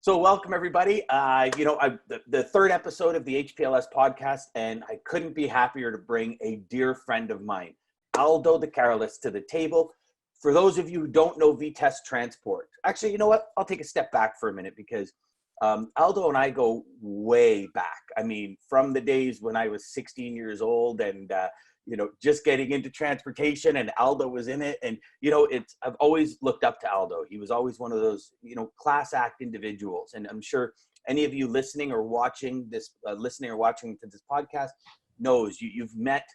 So welcome everybody. The third episode of the HPLS podcast, and I couldn't be happier to bring a dear friend of mine, Aldo Decarolis, to the table. For those of you who don't know Vitesse Transport, actually, you know what? I'll take a step back for a minute because Aldo and I go way back. I mean, from the days when I was 16 years old and just getting into transportation, and Aldo was in it. And, I've always looked up to Aldo. He was always one of those, class act individuals. And I'm sure any of you listening or watching to this podcast knows you've met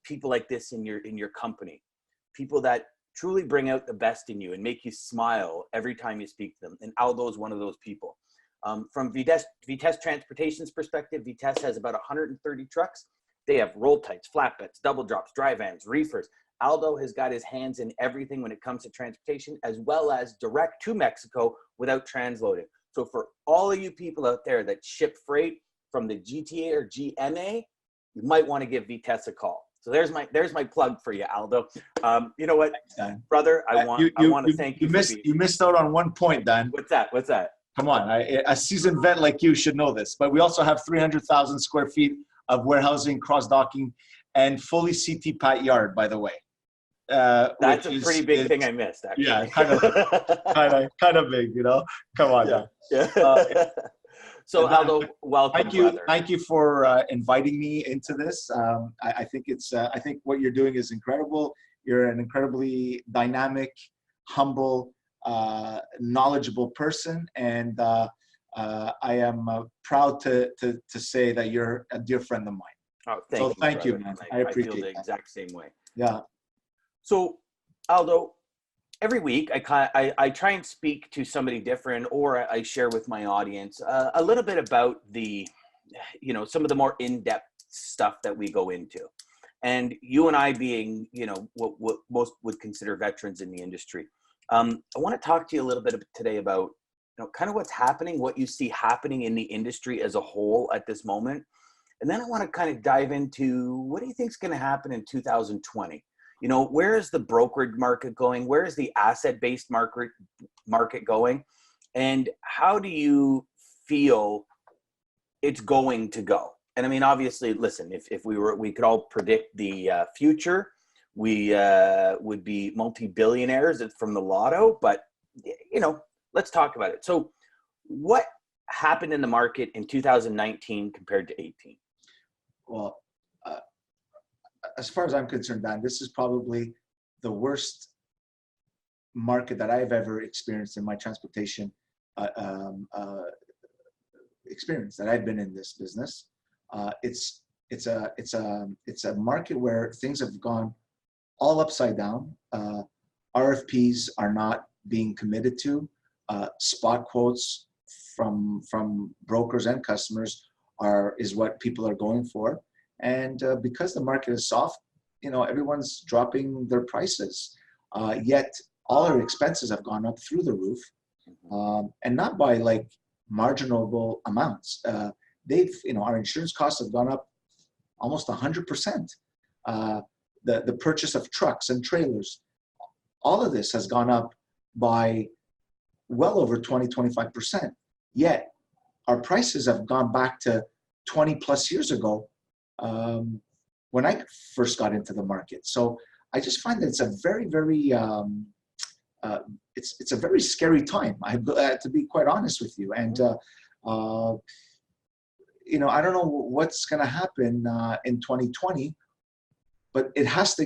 people like this in your company, people that truly bring out the best in you and make you smile every time you speak to them. And Aldo is one of those people. From Vitesse Transportation's perspective, Vitesse has about 130 trucks. They have roll tights, flatbeds, double drops, dry vans, reefers. Aldo has got his hands in everything when it comes to transportation, as well as direct to Mexico without transloading. So for all of you people out there that ship freight from the GTA or GMA, you might want to give Vitesse a call. So there's my plug for you, Aldo. You know what, brother? I want to thank you. You missed out on one point, Dan. What's that? Come on, a seasoned vet like you should know this. But we also have 300,000 square feet of warehousing, cross-docking, and fully CT pat yard, by the way. That's a pretty big thing I missed, actually. Yeah, kind of big, Come on, yeah. So Aldo, welcome, brother. Thank you for inviting me into this. I think what you're doing is incredible. You're an incredibly dynamic, humble, knowledgeable person, and I am proud to say that you're a dear friend of mine. Oh, thank you, man. I appreciate feel the that. exact same way. Yeah. So, Aldo, every week I try and speak to somebody different, or I share with my audience a little bit about the, some of the more in-depth stuff that we go into. And you and I being, what most would consider veterans in the industry, I want to talk to you a little bit today about, kind of what's happening, what you see happening in the industry as a whole at this moment. And then I want to kind of dive into, what do you think is going to happen in 2020? Where is the brokerage market going? Where is the asset-based market going? And how do you feel it's going to go? And I mean, obviously, listen, if we could all predict the future, we would be multi-billionaires from the lotto, but let's talk about it. So what happened in the market in 2019 compared to 18? Well, as far as I'm concerned, Dan, this is probably the worst market that I've ever experienced in my transportation experience that I've been in this business. It's a market where things have gone all upside down. RFPs are not being committed to. Spot quotes from brokers and customers is what people are going for. And because the market is soft, everyone's dropping their prices. Yet all our expenses have gone up through the roof, and not by like marginal amounts. Our insurance costs have gone up almost 100%. The purchase of trucks and trailers, all of this has gone up by well over 20-25%. Yet our prices have gone back to 20 plus years ago, when I first got into the market. So I just find that it's a very, very, it's a very scary time, to be quite honest with you. And, I don't know what's going to happen in 2020, but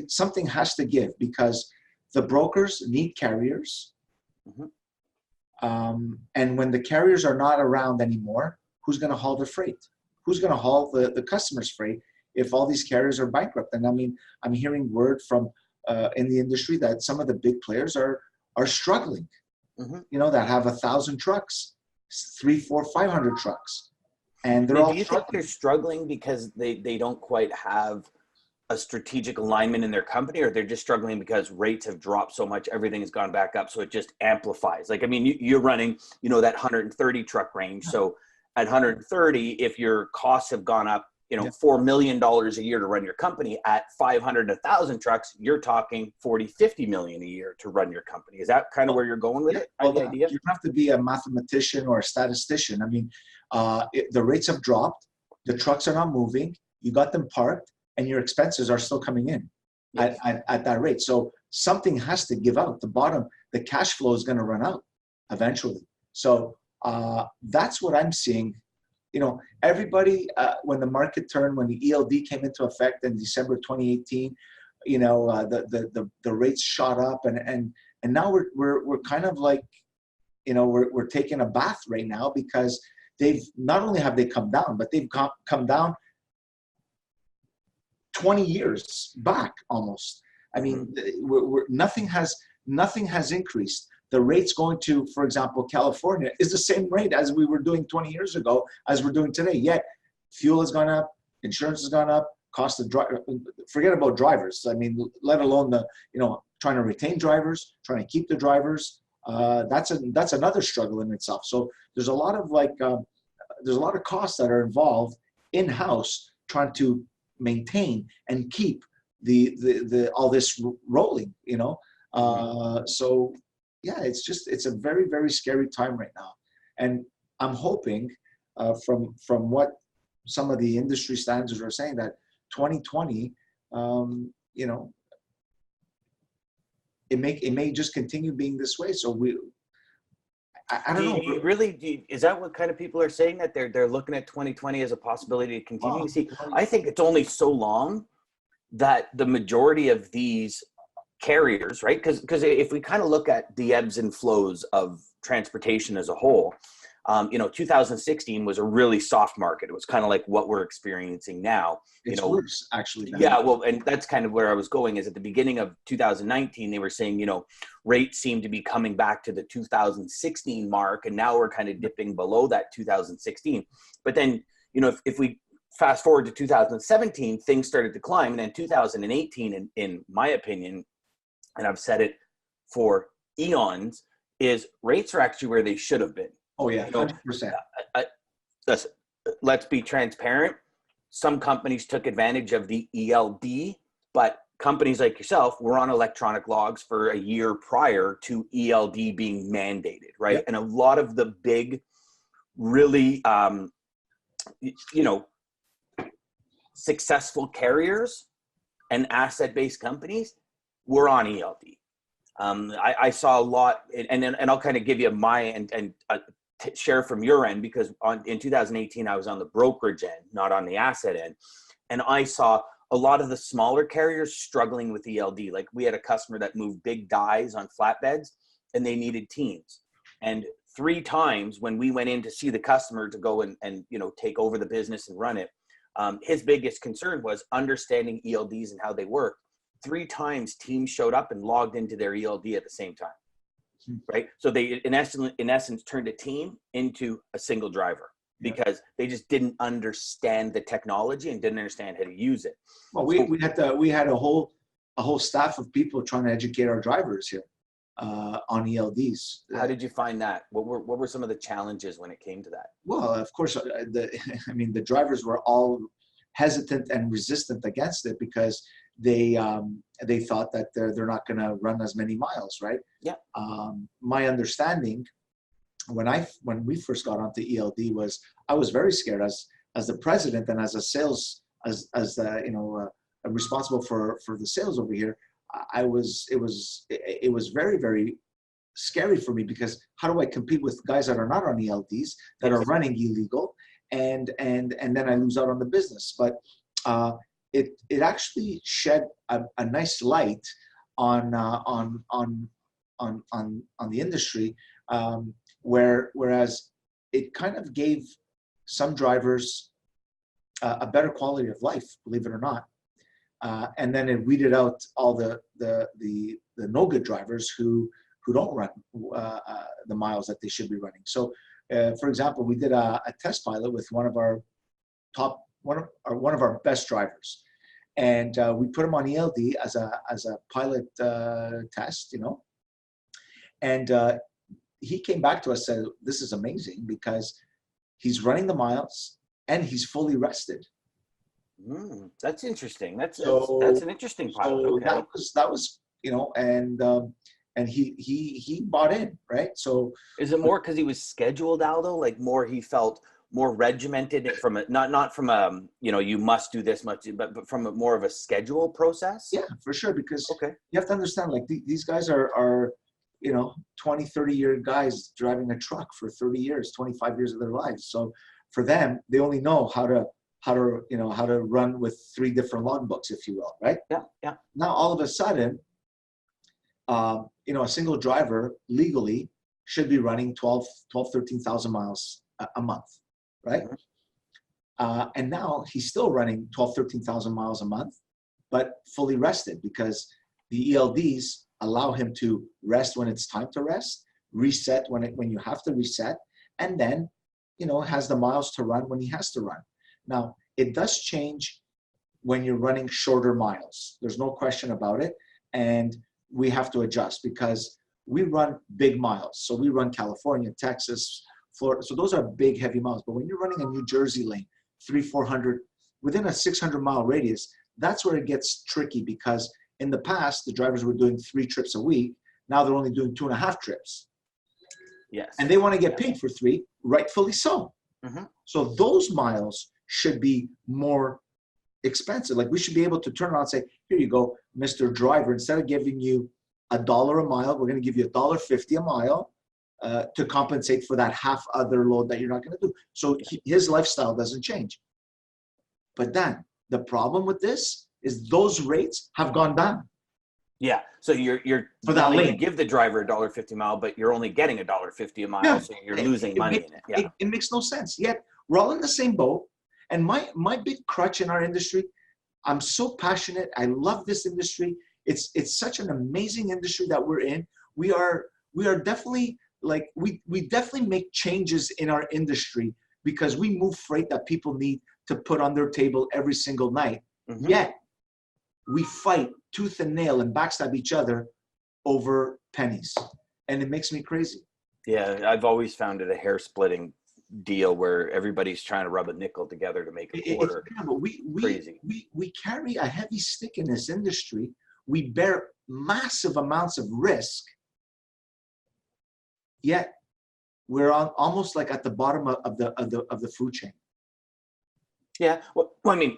something has to give, because the brokers need carriers. And when the carriers are not around anymore, who's going to haul the freight? Who's going to haul the customer's freight if all these carriers are bankrupt? And I mean, I'm hearing word from in the industry that some of the big players are struggling, that have 1,000 trucks, 300, 400, 500 trucks. And they're all do you think they're struggling because they don't quite have a strategic alignment in their company, or they're just struggling because rates have dropped so much, everything has gone back up, so it just amplifies? Like, I mean, you're running, that 130 truck range. So at 130, if your costs have gone up $4 million a year to run your company. At 500 to 1,000 trucks, you're talking 40, 50 million a year to run your company. Is that kind of where you're going with it? Well, The idea? you don't have to be a mathematician or a statistician. I mean, the rates have dropped, the trucks are not moving, you got them parked, and your expenses are still coming in at that rate. So something has to give out. The cash flow is going to run out eventually. So that's what I'm seeing. Everybody, when the market turned, when the ELD came into effect in December 2018, the rates shot up, and now we're kind of like, we're taking a bath right now, because they've not only have they come down, but they've come down 20 years back almost. I mean, nothing has increased. The rates going to, for example, California is the same rate as we were doing 20 years ago as we're doing today. Yet fuel has gone up, insurance has gone up, cost of driver. Forget about drivers. I mean, let alone trying to retain drivers, trying to keep the drivers. That's another struggle in itself. So there's a lot of costs that are involved in-house trying to maintain and keep the all this rolling. So yeah, it's a very, very scary time right now, and I'm hoping from what some of the industry standards are saying, that 2020, it may just continue being this way. So I don't know. Is that what kind of people are saying, that they're looking at 2020 as a possibility to continue? See, I think it's only so long that the majority of these carriers, right? Because if we kind of look at the ebbs and flows of transportation as a whole, 2016 was a really soft market. It was kind of like what we're experiencing now. It's worse, actually. Yeah, well, and that's kind of where I was going, is at the beginning of 2019, they were saying, rates seem to be coming back to the 2016 mark, and now we're kind of dipping below that 2016. But then, if we fast forward to 2017, things started to climb, and then 2018, in my opinion, and I've said it for eons, is rates are actually where they should have been. Oh yeah, 100%. Let's be transparent. Some companies took advantage of the ELD, but companies like yourself were on electronic logs for a year prior to ELD being mandated, right? Yep. And a lot of the big, really, successful carriers and asset-based companies were on ELD. I saw a lot, and I'll kind of give you my and share from your end, because in 2018 I was on the brokerage end, not on the asset end, and I saw a lot of the smaller carriers struggling with ELD. Like, we had a customer that moved big dies on flatbeds, and they needed teams. And 3 times when we went in to see the customer to go and take over the business and run it, his biggest concern was understanding ELDs and how they work. 3 times teams showed up and logged into their ELD at the same time, right? So they, in essence, turned a team into a single driver, because they just didn't understand the technology and didn't understand how to use it. Well, we had a whole staff of people trying to educate our drivers here on ELDs. How did you find that? What were some of the challenges when it came to that? Well, of course, the drivers were all hesitant and resistant against it, because they thought that they're not going to run as many miles, right? Yeah. My understanding when we first got onto ELD was, I was very scared as the president and as a sales responsible for the sales over here. It was very, very scary for me, because how do I compete with guys that are not on ELDs, that are running illegal, and then I lose out on the business? But it actually shed a nice light on the industry, whereas it kind of gave some drivers a better quality of life, believe it or not, and then it weeded out all the no good drivers who don't run the miles that they should be running. So, for example, we did a test pilot with one of our best drivers, and we put him on ELD as a pilot test, and he came back to us and said, "This is amazing, because he's running the miles and he's fully rested." That's interesting. That's So an interesting pilot. so Okay. that was and he bought in, right? So Is it more because he was scheduled, Aldo? Like more he felt more regimented from a not from a you must do this much, but from a more of a schedule process? yeah, for sure, because Okay. you have to understand, like these guys are 20, 30-year guys driving a truck for 30 years, 25 years of their lives. So for them, they only know how to run with three different logbooks, if you will, right? Yeah. Yeah. Now all of a sudden, a single driver legally should be running 13,000 miles a month, right? Mhm. And now he's still running 13,000 miles a month, but fully rested, because the ELDs allow him to rest when it's time to rest, reset when you have to reset, and then, has the miles to run when he has to run. Now, it does change when you're running shorter miles. There's no question about it. And we have to adjust because we run big miles. So we run California, Texas, Florida. So those are big, heavy miles. But when you're running a New Jersey lane, 400, within a 600-mile radius, that's where it gets tricky, because in the past, the drivers were doing 3 trips a week. Now they're only doing 2.5 trips. Yes. And they want to get paid for 3, rightfully so. Mm-hmm. So those miles should be more expensive. Like, we should be able to turn around and say, here you go, Mr. Driver, instead of giving you $1 a mile, we're going to give you $1.50 a mile to compensate for that half other load that you're not going to do. So his lifestyle doesn't change. But then the problem with this is those rates have gone down. Yeah. So you're for that lane. Give the driver $1.50 a mile, but you're only getting $1.50 a mile, yeah. So you're losing money in it. Yeah. It makes no sense. Yet we're all in the same boat. And my big crutch in our industry, I'm so passionate. I love this industry. It's such an amazing industry that we're in. We are definitely, like, we definitely make changes in our industry because we move freight that people need to put on their table every single night. Mm-hmm. Yet we fight tooth and nail and backstab each other over pennies. And it makes me crazy. Yeah, I've always found it a hair-splitting deal where everybody's trying to rub a nickel together to make a quarter. But we carry a heavy stick in this industry. We bear massive amounts of risk, yet we're on almost like at the bottom of the food chain. Yeah, well, I mean,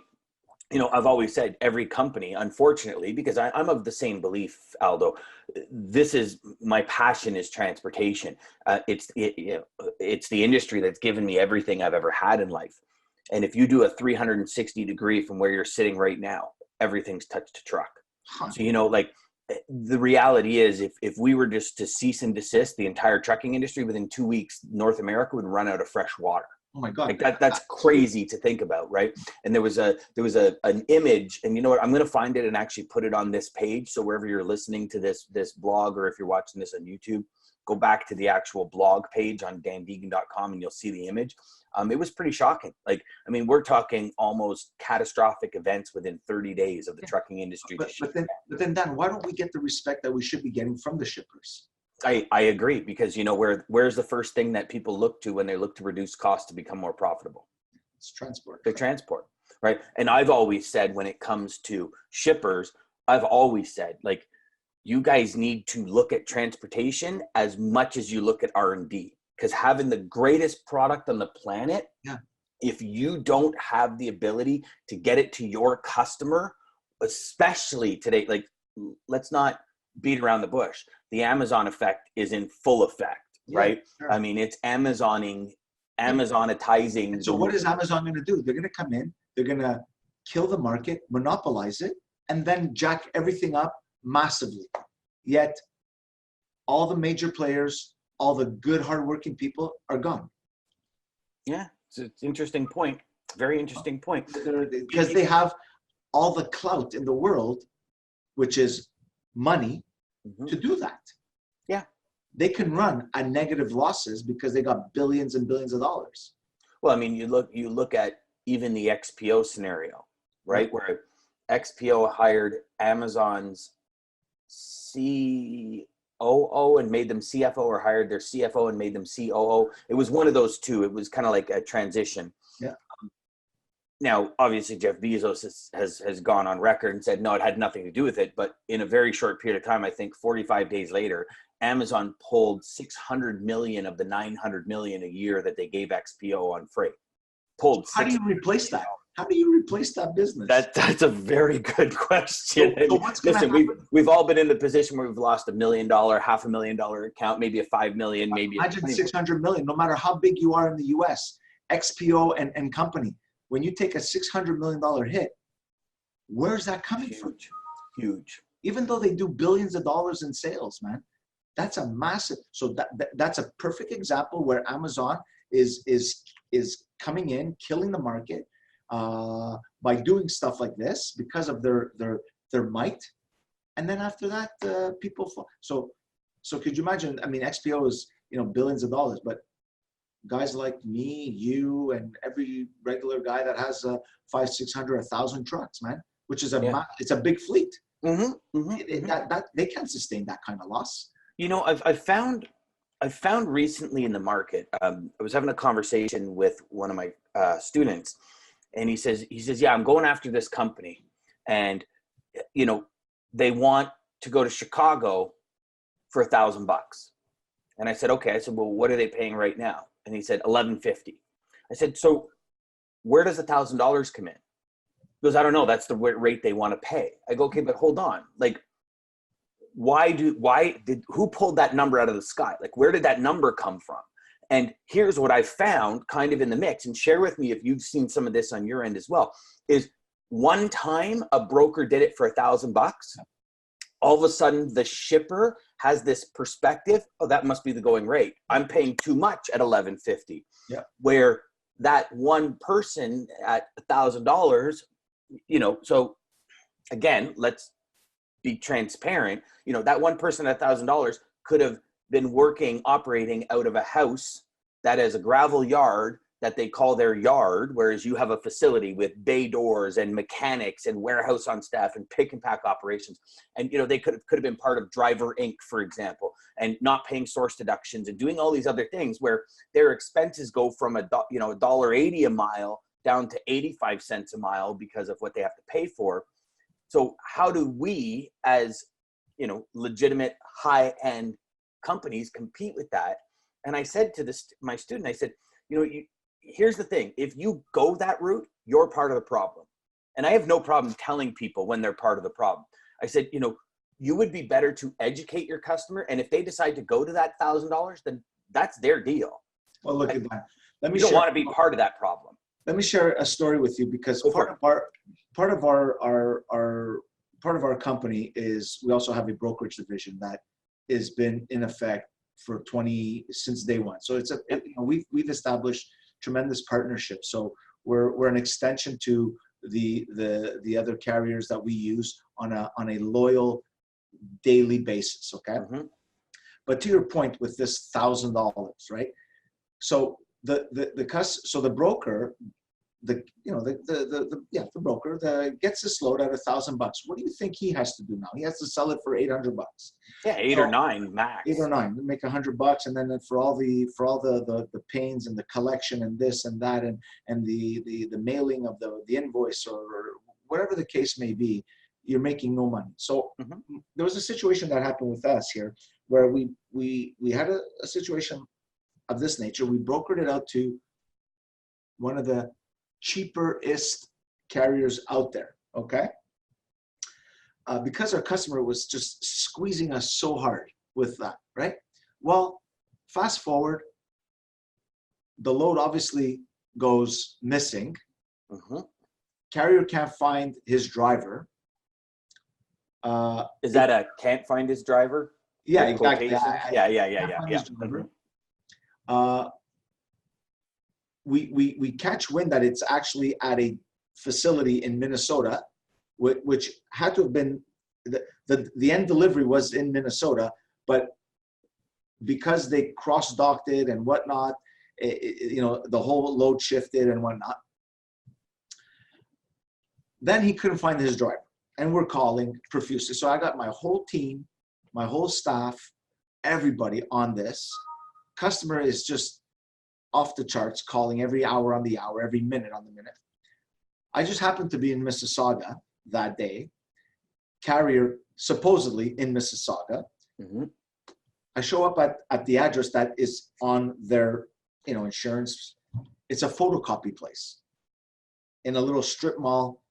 I've always said every company, unfortunately, because I'm of the same belief, Aldo, this is my passion is transportation. It's the industry that's given me everything I've ever had in life. And if you do a 360 degree from where you're sitting right now, everything's touched a truck. Huh. So, like the reality is if we were just to cease and desist the entire trucking industry, within 2 weeks, North America would run out of fresh water. Oh my God. Like that's crazy to think about, right? And there was an image, and you know what? I'm going to find it and actually put it on this page. So wherever you're listening to this blog, or if you're watching this on YouTube, go back to the actual blog page on dandeegan.com and you'll see the image. It was pretty shocking. Like, I mean, we're talking almost catastrophic events within 30 days of the trucking industry. But then, Dan, why don't we get the respect that we should be getting from the shippers? I agree, because where's the first thing that people look to when they look to reduce costs to become more profitable? It's transport. The transport, right? And I've always said, when it comes to shippers, I've always said, like, you guys need to look at transportation as much as you look at R&D, because having the greatest product on the planet, yeah, if you don't have the ability to get it to your customer, especially today, like, let's not beat around the bush. The Amazon effect is in full effect, right? Yeah, sure. I mean, it's Amazonitizing. And so what is Amazon going to do? They're going to come in, they're going to kill the market, monopolize it, and then jack everything up massively. Yet all the major players, all the good, hardworking people are gone. Yeah, it's an interesting point. Very interesting point. Because they have all the clout in the world, which is money, to do that. Yeah. They can run at negative losses because they got billions and billions of dollars. Well, I mean, you look at even the XPO scenario, right? Where XPO hired Amazon's COO and made them CFO, or hired their CFO and made them COO. It was one of those two. It was kind of like a transition. Yeah. now, obviously, Jeff Bezos has gone on record and said, no, it had nothing to do with it. But in a very short period of time, I think 45 days later, Amazon pulled 600 million of the 900 million a year that they gave XPO on freight. Pulled. How do you replace that? How do you replace that business? That's a very good question. So what's going to Listen, happen? we've all been in the position where we've lost $1 million, $500,000 account, maybe a 5 million, maybe imagine 600 million. No matter how big you are in the U.S., XPO and company, when you take a $600 million hit, where's that coming from? Huge. Even though they do billions of dollars in sales, man, that's a massive. So that's a perfect example where Amazon is coming in, killing the market by doing stuff like this because of their might. And then after that, people fall. So could you imagine? I mean, XPO is billions of dollars, but guys like me, you, and every regular guy that has 500, 600, 1,000 trucks, man, which is it's a big fleet. That they can't sustain that kind of loss. I've found recently in the market. I was having a conversation with one of my students, and he says, yeah, I'm going after this company, and they want to go to Chicago for $1,000. And I said, okay. I said, well, what are they paying right now? And he said, $1,150. I said, so where does $1,000 come in? He goes, I don't know. That's the rate they want to pay. I go, okay, but hold on. Like, who pulled that number out of the sky? Like, where did that number come from? And here's what I found kind of in the mix, and share with me if you've seen some of this on your end as well, is one time a broker did it for $1,000. All of a sudden the shipper has this perspective, oh, that must be the going rate. I'm paying too much at $1,150. Yeah. Where that one person at $1,000, so again, let's be transparent. That one person at $1,000 could have been operating out of a house that is a gravel yard that they call their yard, whereas you have a facility with bay doors and mechanics and warehouse on staff and pick and pack operations. And they could have been part of Driver Inc., for example, and not paying source deductions and doing all these other things where their expenses go from $1.80 a mile down to 85 cents a mile because of what they have to pay for. So how do we, as legitimate high-end companies, compete with that? And I said to my student, I said, here's the thing. If you go that route, you're part of the problem. And I have no problem telling people when they're part of the problem. I said, you would be better to educate your customer. And if they decide to go to that $1,000, then that's their deal. Well, look at that. You don't want to be part of that problem. Let me share a story with you, because part of our company is we also have a brokerage division that has been in effect for since day one. So we've established tremendous partnership. So we're an extension to the other carriers that we use on a loyal daily basis. Okay. Mm-hmm. But to your point with this $1,000, right? So the broker, the broker gets this load at $1,000. What do you think he has to do now? He has to sell it for $800. Yeah, eight or nine max. 8 or 9, make $100, and then for all the pains and the collection and this and that and the mailing of the invoice or whatever the case may be, you're making no money. So there was a situation that happened with us here where we had a situation of this nature. We brokered it out to one of the cheapest carriers out there, okay? Because our customer was just squeezing us so hard with that, right? Well, fast forward, the load obviously goes missing. Carrier can't find his driver. Is that a can't find his driver? Yeah, exactly. We catch wind that it's actually at a facility in Minnesota, which had to have been the end delivery was in Minnesota, but because they cross-docked it and whatnot, the whole load shifted and whatnot. Then he couldn't find his driver, and we're calling profusely. So I got my whole team, my whole staff, everybody on this. Customer is just off the charts, calling every hour on the hour, every minute on the minute. I just happened to be in Mississauga that day, carrier supposedly in Mississauga. Mm-hmm. I show up at the address that is on their, insurance. It's a photocopy place in a little strip mall.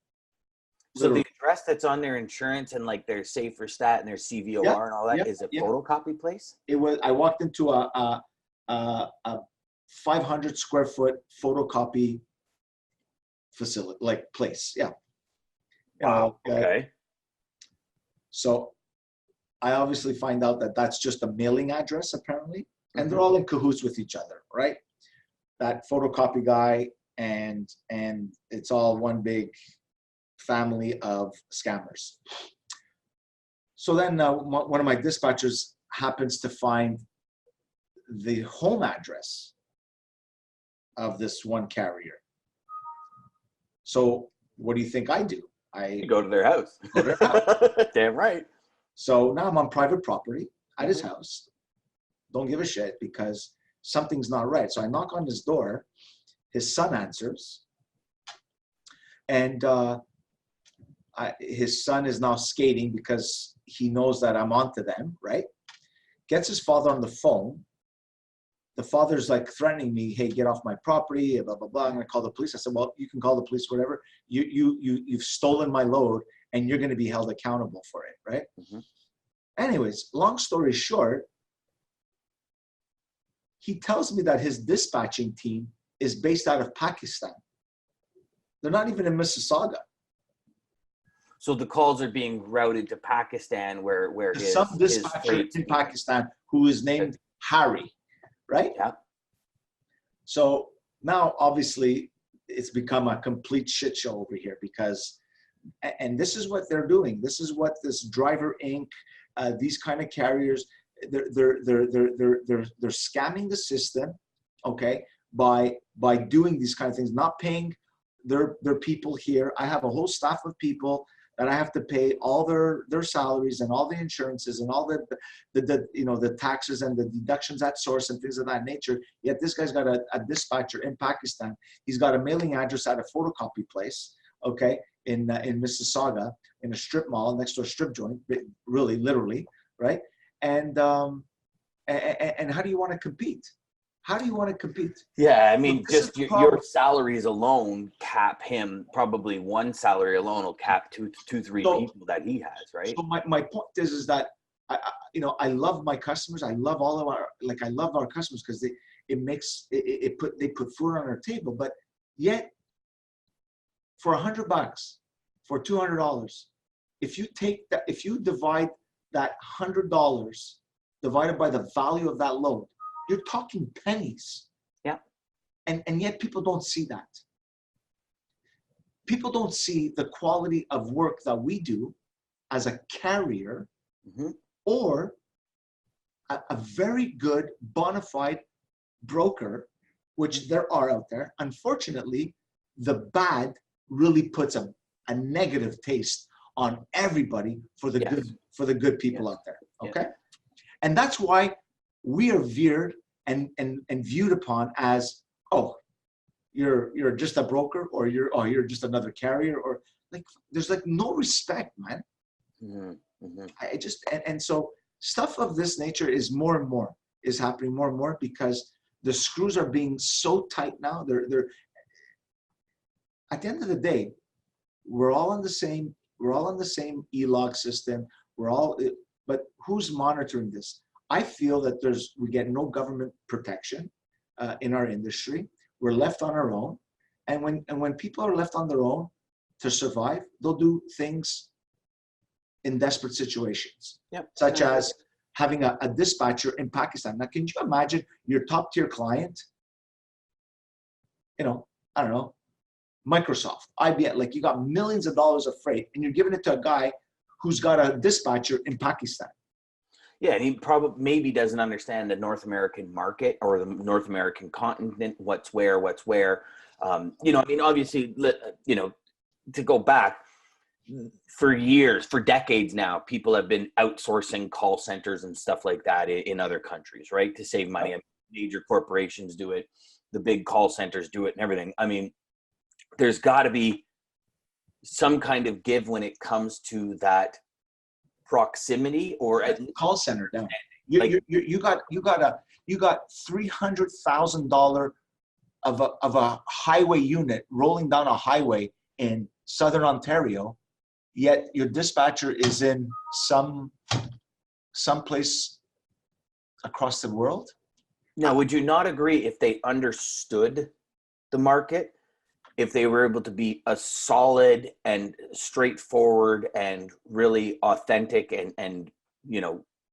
So the address that's on their insurance and like their Safer Stat and their CVOR and all that is a photocopy place? I walked into a 500 square foot photocopy facility, like place. Yeah. Wow. Okay. So I obviously find out that that's just a mailing address apparently, and they're all in cahoots with each other, right? That photocopy guy and it's all one big family of scammers. So then one of my dispatchers happens to find the home address of this one carrier. So what do you think I do? You go to their house. Go to their house. Damn right. So now I'm on private property at his house. Don't give a shit because something's not right. So I knock on his door. His son answers. And his son is now skating because he knows that I'm onto them, right? Gets his father on the phone. The father's like threatening me, hey, get off my property, blah, blah, blah. I'm going to call the police. I said, well, you can call the police, whatever. You've stolen my load and you're going to be held accountable for it, right? Anyways, long story short, he tells me that his dispatching team is based out of Pakistan. They're not even in Mississauga. So the calls are being routed to Pakistan where There's some dispatcher in Pakistan who is named Harry, right? Yeah. So now obviously it's become a complete shit show over here because, and this is what they're doing. This is what this Driver Inc., these kind of carriers, they're scamming the system, okay, by doing these kind of things, not paying their people here. I have a whole staff of people that I have to pay all their salaries and all the insurances and all the taxes and the deductions at source and things of that nature. Yet this guy's got a dispatcher in Pakistan. He's got a mailing address at a photocopy place, okay, in Mississauga, in a strip mall next to a strip joint, really, literally, right? And how do you want to compete? How do you want to compete? Yeah, I mean, just your salaries alone cap him. Probably one salary alone will cap two, three people that he has, right? So my point is that I love my customers. I love all of I love our customers because they put food on our table. But yet, for $100, for $200, if you divide that $100 divided by the value of that load, you're talking pennies. Yeah. And yet people don't see that. People don't see the quality of work that we do as a carrier or a very good bona fide broker, which there are out there. Unfortunately, the bad really puts a negative taste on everybody for the good people out there. Okay. And that's why we are veered and viewed upon as, oh, you're just a broker, or you're just another carrier, or like there's like no respect, man. I just and so stuff of this nature is more and more is happening more and more because the screws are being so tight now. They're at the end of the day, we're all on the same e-log system. But who's monitoring this? I feel that we get no government protection in our industry. We're left on our own, and when people are left on their own to survive, they'll do things in desperate situations, such as having a dispatcher in Pakistan. Now, can you imagine your top tier client? I don't know, Microsoft, IBM. Like you got millions of dollars of freight, and you're giving it to a guy who's got a dispatcher in Pakistan. Yeah, and he probably maybe doesn't understand the North American market or the North American continent, what's where. I mean, obviously, to go back for years, for decades now, people have been outsourcing call centers and stuff like that in other countries, right? To save money. I mean, major corporations do it. The big call centers do it and everything. I mean, there's got to be some kind of give when it comes to that proximity, or at least call center down. like You got $300,000 of a highway unit rolling down a highway in Southern Ontario, yet your dispatcher is in some place across the world. now, would you not agree if they understood the market, if they were able to be a solid and straightforward and really authentic and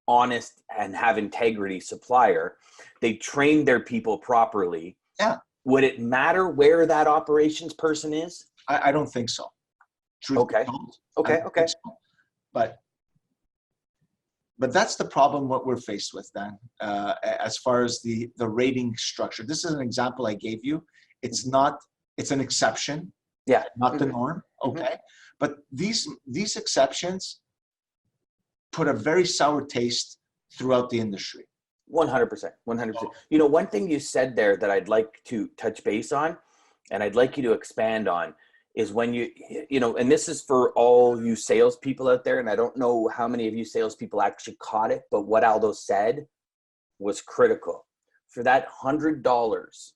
honest and have integrity supplier, they trained their people properly? Yeah. Would it matter where that operations person is? I don't think so. Truth Okay. be told, Okay. I don't think so. But that's the problem what we're faced with then, as far as the rating structure. This is an example I gave you. It's an exception. Yeah. Not the norm. Okay. Mm-hmm. But these exceptions put a very sour taste throughout the industry. 100%. 100%. One thing you said there that I'd like to touch base on, and I'd like you to expand on, is when and this is for all you salespeople out there, and I don't know how many of you salespeople actually caught it, but what Aldo said was critical. For that $100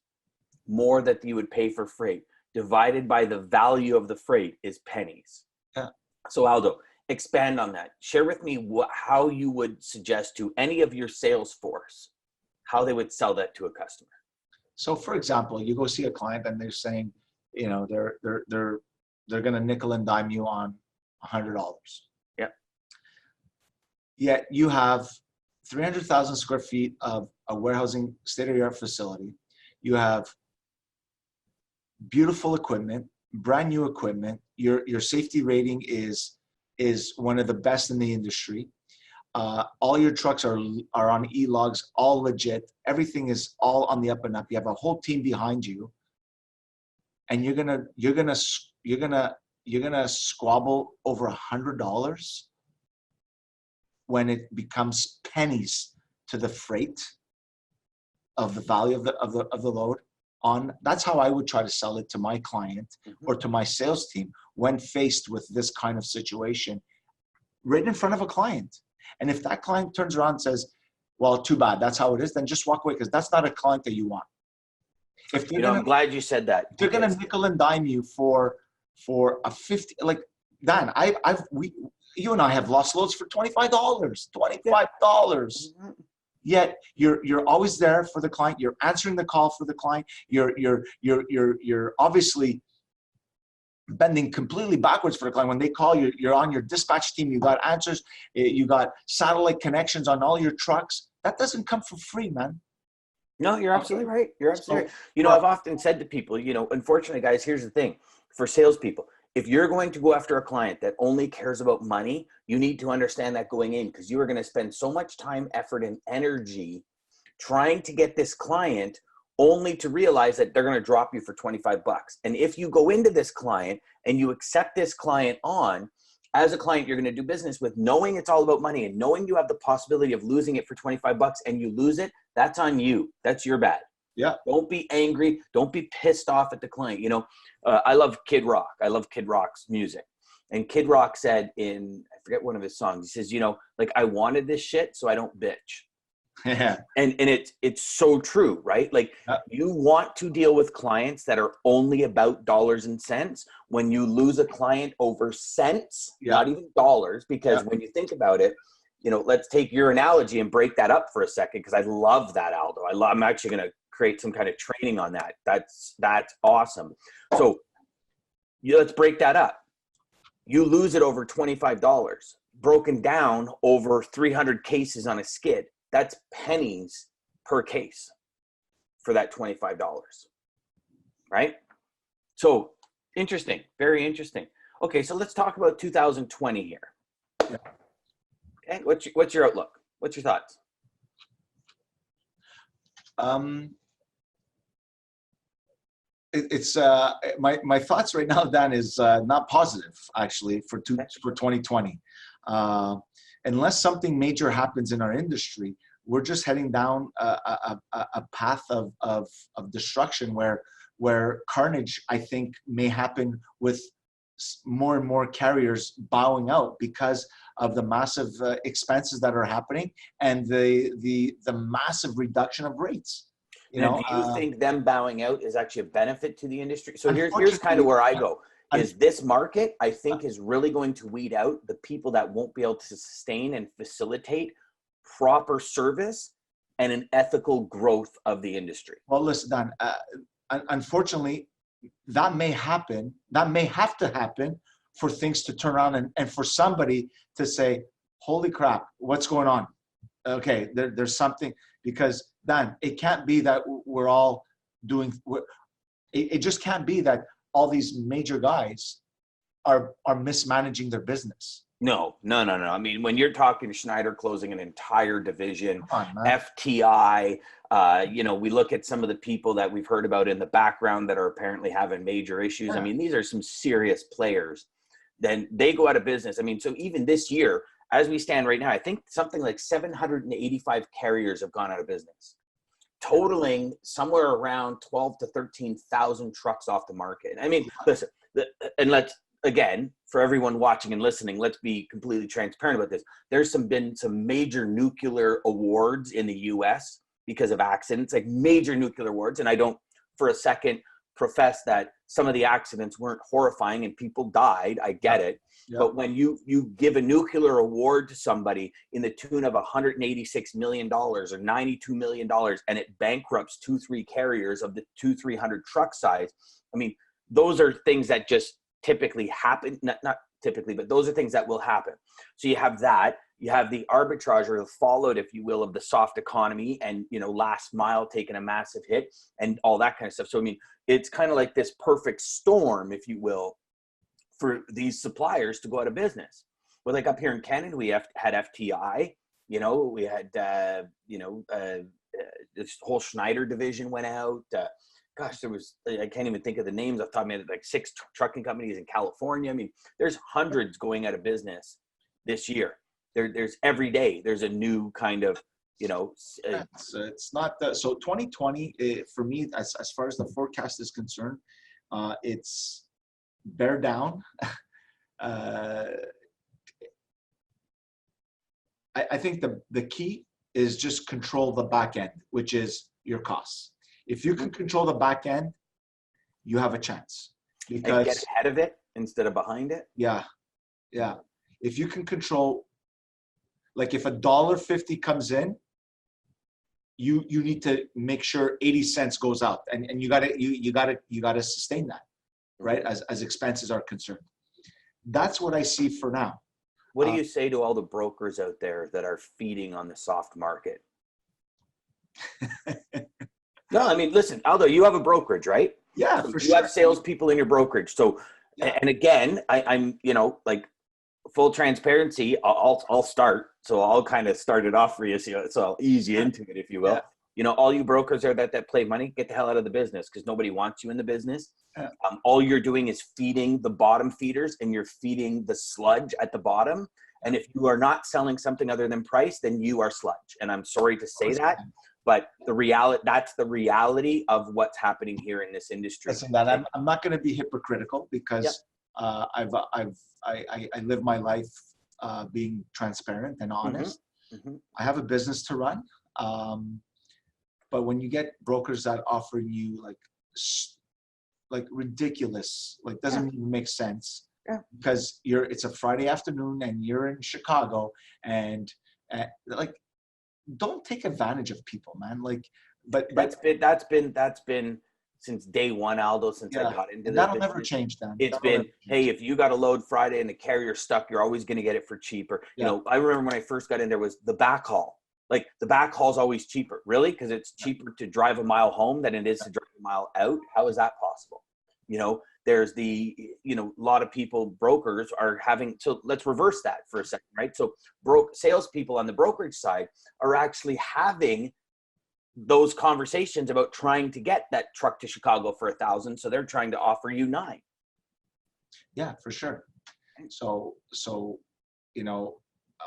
more that you would pay for freight, divided by the value of the freight, is pennies. Yeah. So Aldo, expand on that. Share with me how you would suggest to any of your sales force how they would sell that to a customer. So, for example, you go see a client and they're saying, they're going to nickel and dime you on $100. Yeah. Yet you have 300,000 square feet of a warehousing state-of-the-art facility. You have beautiful equipment, brand new equipment. Your safety rating is one of the best in the industry. All your trucks are on e-logs, all legit. Everything is all on the up and up. You have a whole team behind you, and you're gonna squabble over $100 when it becomes pennies to the freight of the value of the load. That's how I would try to sell it to my client or to my sales team when faced with this kind of situation, right in front of a client. And if that client turns around and says, well, too bad, that's how it is, then just walk away, because that's not a client that you want. If I'm glad you said that. They're going to nickel and dime you for a 50, like Dan, you and I have lost loads for $25. Mm-hmm. Yet you're always there for the client. You're answering the call for the client. You're obviously bending completely backwards for the client. When they call you, you're on your dispatch team. You got answers. You got satellite connections on all your trucks. That doesn't come for free, man. No, you're absolutely right. You're absolutely right. I've often said to people, unfortunately, guys, here's the thing. For salespeople, if you're going to go after a client that only cares about money, you need to understand that going in, because you are going to spend so much time, effort, and energy trying to get this client, only to realize that they're going to drop you for $25. And if you go into this client and you accept this client on, as a client you're going to do business with, knowing it's all about money and knowing you have the possibility of losing it for $25 and you lose it, that's on you. That's your bad. Yeah. Don't be angry. Don't be pissed off at the client. I love Kid Rock. I love Kid Rock's music. And Kid Rock said I forget one of his songs, he says, I wanted this shit, so I don't bitch. Yeah. And it's so true, right? Like, you want to deal with clients that are only about dollars and cents. When you lose a client over cents, not even dollars, because when you think about it, let's take your analogy and break that up for a second, because I love that, Aldo. I'm actually going to create some kind of training on that. That's awesome. So let's break that up. You lose it over $25, broken down over 300 cases on a skid. That's pennies per case for that $25, right? So interesting, very interesting. Okay, so let's talk about 2020 here. Yeah. Okay, what's your outlook? What's your thoughts? It's my thoughts right now, Dan, is not positive actually for 2020. Unless something major happens in our industry, we're just heading down a path of destruction where carnage, I think, may happen with more and more carriers bowing out because of the massive expenses that are happening and the massive reduction of rates. Now, do you think them bowing out is actually a benefit to the industry? So here's kind of Unfortunately, where I go. Is this market, I think, is really going to weed out the people that won't be able to sustain and facilitate proper service and an ethical growth of the industry. Well, listen, Dan, unfortunately, that may happen. That may have to happen for things to turn around and for somebody to say, holy crap, what's going on? Okay, there's something, because Dan, it can't be that we're all doing, it just can't be that all these major guys are mismanaging their business. No. I mean, when you're talking Schneider closing an entire division, Come on, man. FTI, we look at some of the people that we've heard about in the background that are apparently having major issues. Yeah. I mean, these are some serious players. Then they go out of business. I mean, so even this year, as we stand right now, I think something like 785 carriers have gone out of business, totaling somewhere around 12 to 13,000 trucks off the market. I mean, listen, and let's, again, for everyone watching and listening, let's be completely transparent about this. There's been some major nuclear awards in the US because of accidents, like major nuclear awards. And I don't for a second profess that some of the accidents weren't horrifying and people died. I get it. Yeah. But when you give a nuclear award to somebody in the tune of $186 million or $92 million, and it bankrupts 2-3 carriers of the 200-300 truck size, I mean, those are things that just typically happen. Not typically, but those are things that will happen. So you have that. You have the arbitrage or the fallout, if you will, of the soft economy and, last mile taking a massive hit and all that kind of stuff. So, I mean, it's kind of like this perfect storm, if you will, for these suppliers to go out of business. Well, like up here in Canada, we had FTI, we had, this whole Schneider division went out. There was, I can't even think of the names off the top of my head, like 6 trucking companies in California. I mean, there's hundreds going out of business this year. There's every day, there's a new kind of, it's not that. So 2020, for me, as far as the forecast is concerned, it's bear down. I think the key is just control the back end, which is your costs. If you can control the back end, you have a chance. Because and get ahead of it instead of behind it. Yeah. If you can control, like if $1.50 comes in, you need to make sure 80 cents goes out, and you gotta sustain that, right? As expenses are concerned. That's what I see for now. What do you say to all the brokers out there that are feeding on the soft market? No, I mean, listen, Aldo, you have a brokerage, right? Yeah, for sure. You have salespeople in your brokerage. So, yeah. And again, I'm, like full transparency, I'll start. So I'll kind of start it off for you. So I'll ease you into it, if you will. Yeah. All you brokers are that play money, get the hell out of the business because nobody wants you in the business. Yeah. All you're doing is feeding the bottom feeders and you're feeding the sludge at the bottom. And if you are not selling something other than price, then you are sludge. And I'm sorry to say that. But that's the reality of what's happening here in this industry. Listen, that I'm not going to be hypocritical because I live my life being transparent and honest. Mm-hmm. I have a business to run, but when you get brokers that offer you like ridiculous, like doesn't even make sense, because it's a Friday afternoon and you're in Chicago and like. Don't take advantage of people, man. Like, but that's been since day one, Aldo. Since I got into this, that'll never change. Then it's been, hey, if you got a load Friday and the carrier's stuck, you're always going to get it for cheaper. Yeah. I remember when I first got in, there was the backhaul. Like the backhaul's always cheaper, really, because it's cheaper to drive a mile home than it is to drive a mile out. How is that possible? There's a lot of people, brokers are having, so let's reverse that for a second, right? So salespeople on the brokerage side are actually having those conversations about trying to get that truck to Chicago for $1,000. So they're trying to offer you $9,000. Yeah, for sure. So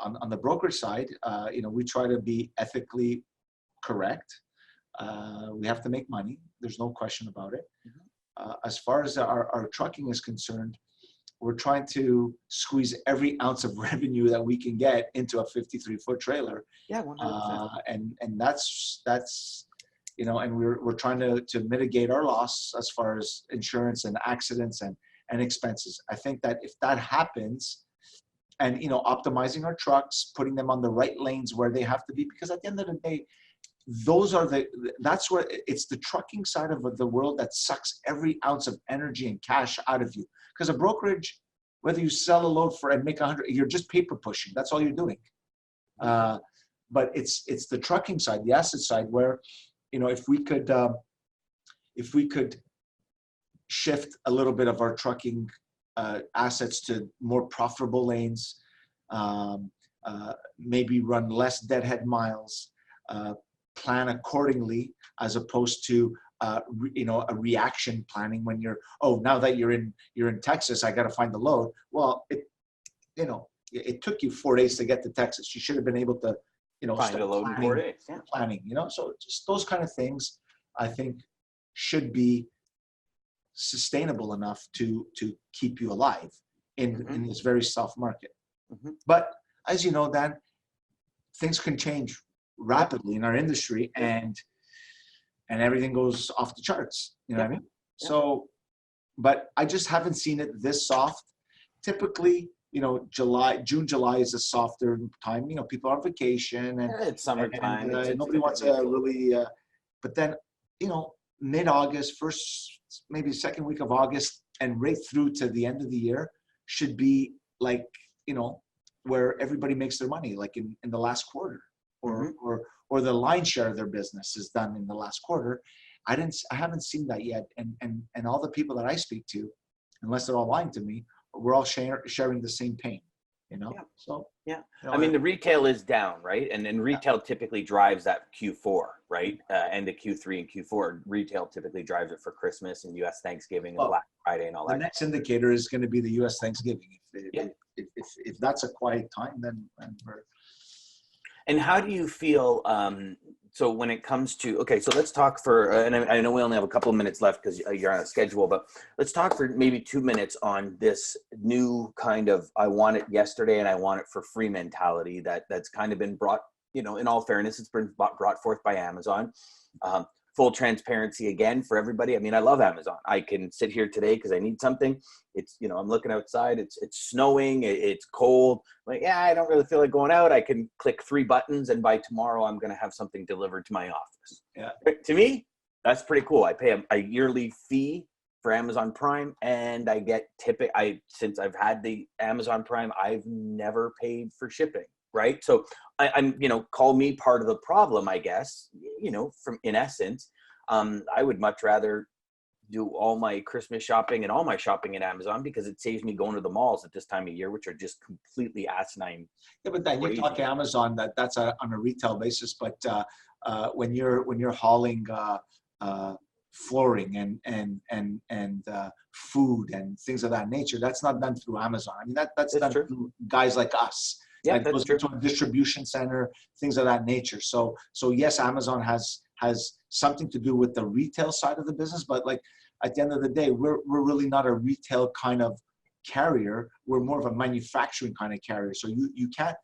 on the brokerage side, we try to be ethically correct. We have to make money. There's no question about it. Mm-hmm. As far as our trucking is concerned, we're trying to squeeze every ounce of revenue that we can get into a 53-foot trailer. Yeah, 100%. And that's and we're trying to mitigate our loss as far as insurance and accidents and expenses. I think that if that happens, and optimizing our trucks, putting them on the right lanes where they have to be, because at the end of the day, that's where it's the trucking side of the world that sucks every ounce of energy and cash out of you. Because a brokerage, whether you sell a load for and make 100, you're just paper pushing. That's all you're doing. But it's the trucking side, the asset side, where if we could shift a little bit of our trucking assets to more profitable lanes, maybe run less deadhead miles, plan accordingly, as opposed to a reaction planning when now that you're in Texas, I got to find the load. Well, it took you 4 days to get to Texas. You should have been able to Find a load in 4 days. Yeah. Planning, so just those kind of things I think should be sustainable enough to keep you alive in this very soft market. But as you know, Dan, things can change rapidly in our industry, and everything goes off the charts. You know what I mean? Yeah. So, but I just haven't seen it this soft. Typically, June, July is a softer time. People are on vacation and it's summertime. And nobody wants to really. But then, mid-August, first maybe second week of August, and right through to the end of the year should be like where everybody makes their money, like in the last quarter, or the lion's share of their business is done in the last quarter. I haven't seen that yet, and all the people that I speak to, unless they're all lying to me, we're all sharing the same pain, Yeah. So yeah, I mean the retail is down, right? And retail typically drives that Q4, right? End of Q3 and Q4. Retail typically drives it for Christmas and U.S. Thanksgiving and Black Friday and all that. The next indicator is going to be the U.S. Thanksgiving. If that's a quiet time, then we're. And how do you feel? So when it comes to, okay, so let's talk and I know we only have a couple of minutes left because you're on a schedule, but let's talk for maybe 2 minutes on this new kind of, I want it yesterday and I want it for free mentality that's kind of been brought, in all fairness, it's been brought forth by Amazon. Full transparency again for everybody. I mean, I love Amazon. I can sit here today because I need something. It's, I'm looking outside. It's snowing. It's cold. Like, yeah, I don't really feel like going out. I can click 3 buttons and by tomorrow I'm going to have something delivered to my office. Yeah. To me, that's pretty cool. I pay a yearly fee for Amazon Prime and I get since I've had the Amazon Prime, I've never paid for shipping. Right. So I'm, call me part of the problem, I guess, from in essence, I would much rather do all my Christmas shopping and all my shopping at Amazon because it saves me going to the malls at this time of year, which are just completely asinine. Yeah, but then you talk Amazon, that's on a retail basis. But when you're hauling flooring and food and things of that nature, that's not done through Amazon. I mean, that's done through guys like us. Yeah, that goes into a distribution center, things of that nature. So yes, Amazon has something to do with the retail side of the business, but like at the end of the day, we're really not a retail kind of carrier. We're more of a manufacturing kind of carrier. So you can't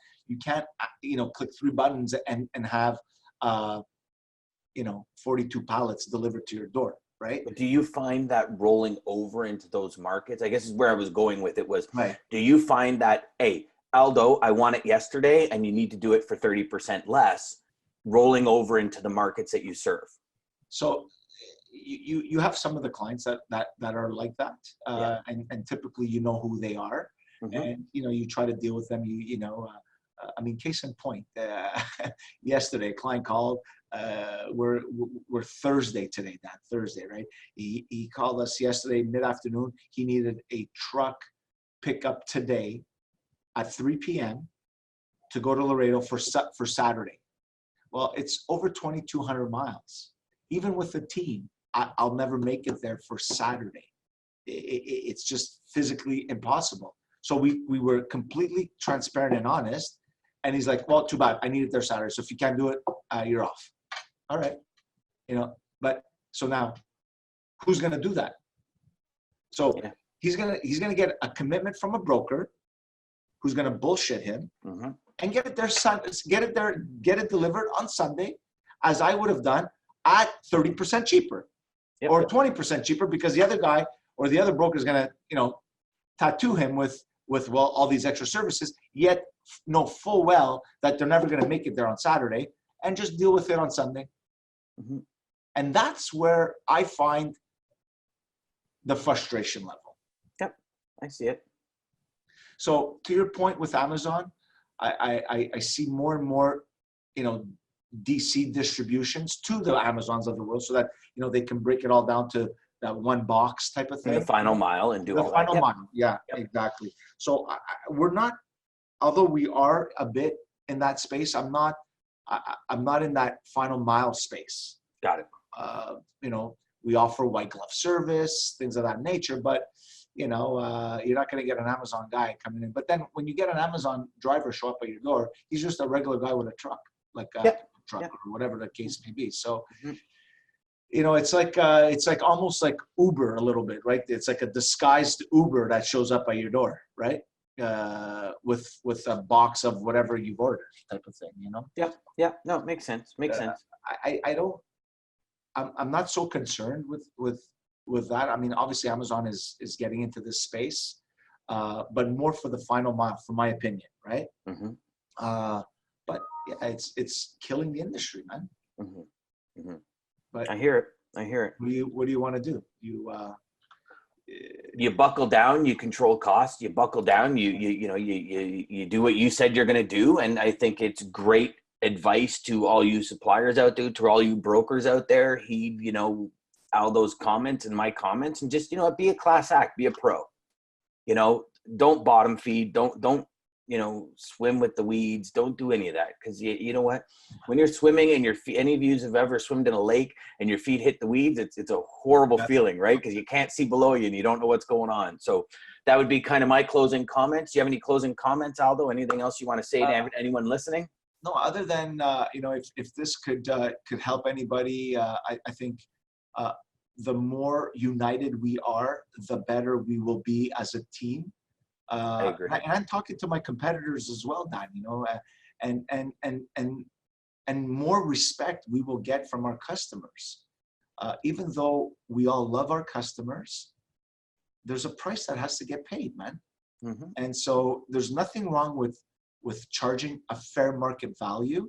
click 3 buttons and have 42 pallets delivered to your door, right? But do you find that rolling over into those markets? I guess is where I was going with it was, right. Do you find that, hey, Aldo, I want it yesterday and you need to do it for 30% less, rolling over into the markets that you serve? So you have some of the clients that are like that. And typically who they are. And you try to deal with them. I mean, case in point, yesterday a client called, we're Thursday today, that Thursday, right? He called us yesterday mid-afternoon. He needed a truck pickup today at 3 p.m. to go to Laredo for Saturday. Well, it's over 2,200 miles. Even with the team, I'll never make it there for Saturday. It's just physically impossible. So we were completely transparent and honest. And he's like, well, too bad. I need it there Saturday. So if you can't do it, you're off. All right. But so now who's going to do that? So he's gonna get a commitment from a broker who's gonna bullshit him and get it delivered on Sunday, as I would have done, at 30% cheaper or 20% cheaper, because the other guy or the other broker is gonna, tattoo him with all these extra services, yet know full well that they're never gonna make it there on Saturday, and just deal with it on Sunday. And that's where I find the frustration level. Yep, I see it. So to your point with Amazon, I see more and more, DC distributions to the Amazons of the world, so that, they can break it all down to that one box type of thing. The final mile and do all that. The final mile, yeah, exactly. So we're not, although we are a bit in that space, I'm not in that final mile space. Got it. We offer white glove service, things of that nature, but you're not going to get an Amazon guy coming in. But then when you get an Amazon driver show up at your door, he's just a regular guy with a truck, like a truck or whatever the case may be. So, it's like almost like Uber a little bit, right? It's like a disguised Uber that shows up at your door, right? With a box of whatever you've ordered, type of thing, Yeah. No, it makes sense. Sense. I'm not so concerned with that. I mean, obviously Amazon is getting into this space, but more for the final mile, for my opinion, right? But yeah, it's killing the industry, man. But I hear it. What do you want to do? You buckle down, you control costs, you buckle down, you do what you said you're going to do. And I think it's great advice to all you suppliers out there, to all you brokers out there. Heed, Aldo's comments and my comments, and just, be a class act, be a pro. Don't bottom feed, don't swim with the weeds, don't do any of that. Because you know what, when you're swimming and your feet, any of you have ever swum in a lake and your feet hit the weeds, it's a horrible feeling, right? Because you can't see below you and you don't know what's going on. So that would be kind of my closing comments. Do you have any closing comments, Aldo? Anything else you want to say to anyone listening? No, other than if this could help anybody, I think the more united we are, the better we will be as a team. I agree. And I'm talking to my competitors as well, Dan. And more respect we will get from our customers. Even though we all love our customers, there's a price that has to get paid, man. And so there's nothing wrong with charging a fair market value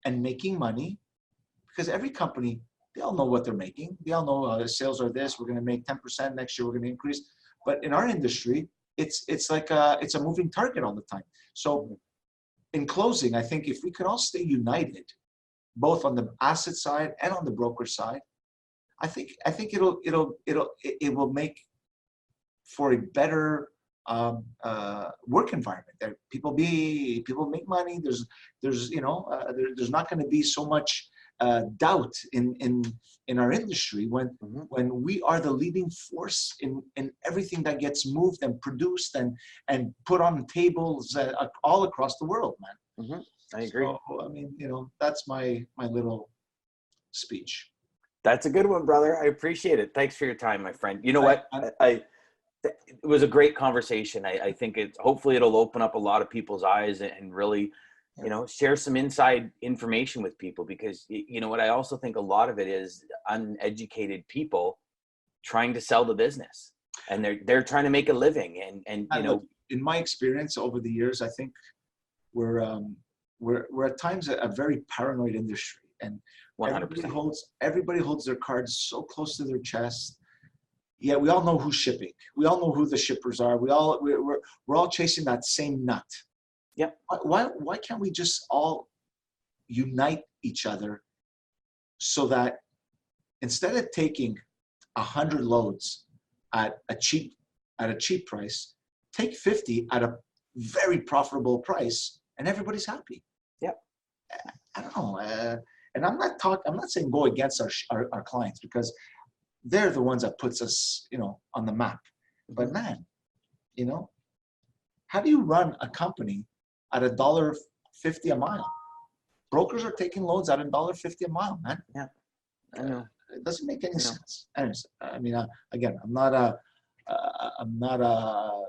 and making money, because every company, they all know what they're making. They all know sales are this, we're going to make 10%, next year we're going to increase. But in our industry, it's like it's a moving target all the time. So in closing, I think if we could all stay united, both on the asset side and on the broker side, I think it will make for a better work environment. That people make money. There's not going to be so much doubt in our industry when we are the leading force in everything that gets moved and produced and put on tables all across the world, man. I agree. So, I mean, that's my little speech. That's a good one, brother. I appreciate it. Thanks for your time, my friend. You know what? It was a great conversation. I think hopefully it'll open up a lot of people's eyes and really, share some inside information with people, because you know what, I also think a lot of it is uneducated people trying to sell the business, and they're trying to make a living. And look, in my experience over the years, I think we're at times a very paranoid industry, and 100%. Everybody holds their cards so close to their chest. Yeah, we all know who's shipping. We all know who the shippers are. We're all chasing that same nut. Yep. Why can't we just all unite each other, so that instead of taking 100 loads at a cheap price, take 50 at a very profitable price, and everybody's happy? Yep. I don't know. And I'm not saying go against our clients, because they're the ones that puts us, on the map. But man, how do you run a company at $1.50 a mile? Brokers are taking loads at $1.50 a mile, man. Yeah, I know. It doesn't make any sense. Anyways, I mean, again, I'm not a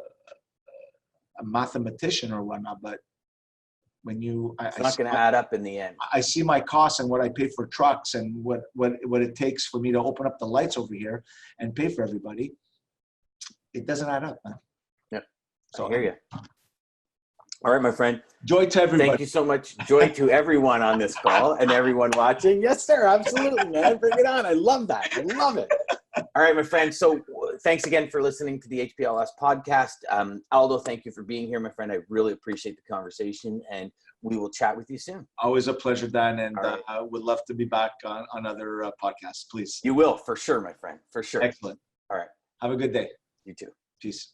mathematician or whatnot, but when it's not going to add up in the end. I see my costs and what I pay for trucks and what it takes for me to open up the lights over here and pay for everybody. It doesn't add up, man. Yeah, so I hear you. All right, my friend. Joy to everybody. Thank you so much. Joy to everyone on this call and everyone watching. Yes, sir. Absolutely, man. Bring it on. I love that. I love it. All right, my friend. So thanks again for listening to the HPLS podcast. Aldo, thank you for being here, my friend. I really appreciate the conversation, and we will chat with you soon. Always a pleasure, Dan, and right. I would love to be back on other podcasts, please. You will, for sure, my friend. For sure. Excellent. All right. Have a good day. You too. Peace.